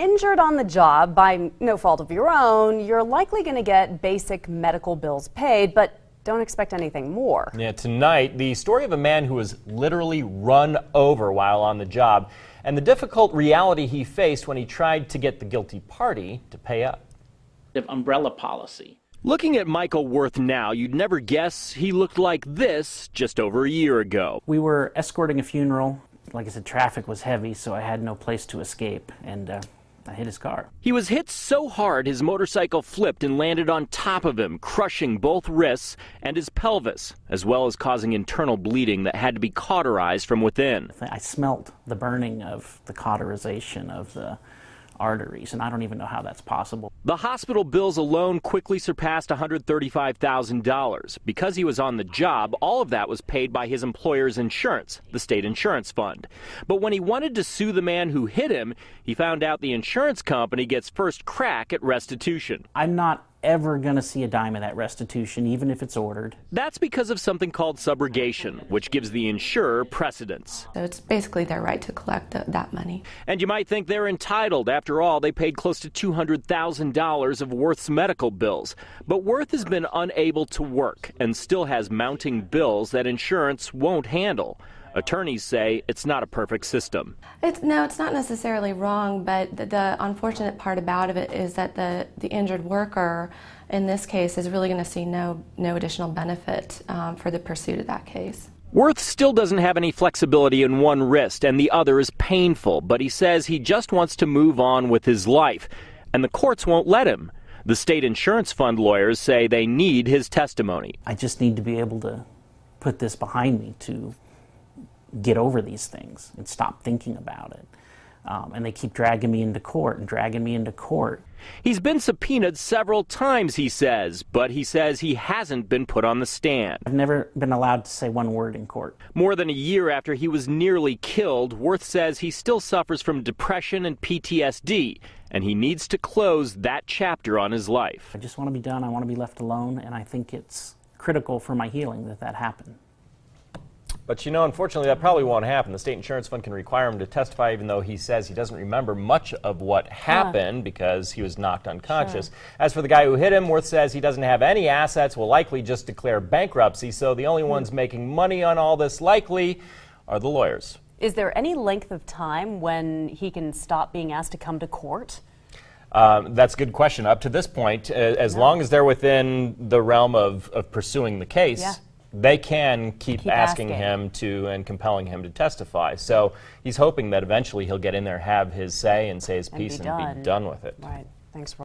injured on the job by no fault of your own, you're likely going to get basic medical bills paid, but don't expect anything more. Yeah, tonight, the story of a man who was literally run over while on the job and the difficult reality he faced when he tried to get the guilty party to pay up. Umbrella policy. Looking at Michael Worth now, you'd never guess he looked like this just over a year ago. We were escorting a funeral. Like I said, traffic was heavy, so I had no place to escape, and I hit his car. He was hit so hard his motorcycle flipped and landed on top of him, crushing both wrists and his pelvis, as well as causing internal bleeding that had to be cauterized from within. I smelt the burning of the cauterization of the arteries, and I don't even know how that's possible. The hospital bills alone quickly surpassed $135,000. Because he was on the job, all of that was paid by his employer's insurance, the state insurance fund. But when he wanted to sue the man who hit him, he found out the insurance company gets first crack at restitution. I'm not ever going to see a dime of that restitution, even if it's ordered. That's because of something called subrogation, which gives the insurer precedence. So it's basically their right to collect that money. And you might think they're entitled. After all, they paid close to $200,000 of Worth's medical bills. But Worth has been unable to work and still has mounting bills that insurance won't handle. Attorneys say it's not a perfect system. No, it's not necessarily wrong, but the unfortunate part about it is that the injured worker, in this case, is really going to see no additional benefit for the pursuit of that case. Worth still doesn't have any flexibility in one wrist, and the other is painful, but he says he just wants to move on with his life, and the courts won't let him. The state insurance fund lawyers say they need his testimony. I just need to be able to put this behind me to get over these things and stop thinking about it. And they keep dragging me into court and dragging me into court. He's been subpoenaed several times, he says, but he says he hasn't been put on the stand. I've never been allowed to say one word in court. More than a year after he was nearly killed, Worth says he still suffers from depression and PTSD, and he needs to close that chapter on his life. I just want to be done. I want to be left alone, and I think it's critical for my healing that happened. But you know, unfortunately, that probably won't happen. The state insurance fund can require him to testify even though he says he doesn't remember much of what happened because he was knocked unconscious. Sure. As for the guy who hit him, Worth says he doesn't have any assets, will likely just declare bankruptcy, so the only ones making money on all this likely are the lawyers. Is there any length of time when he can stop being asked to come to court? That's a good question. Up to this point, as long as they're within the realm of pursuing the case, they can keep asking him to and compelling him to testify. So he's hoping that eventually he'll get in there, have his say, and say his piece and be done with it. Right. Thanks, Roy.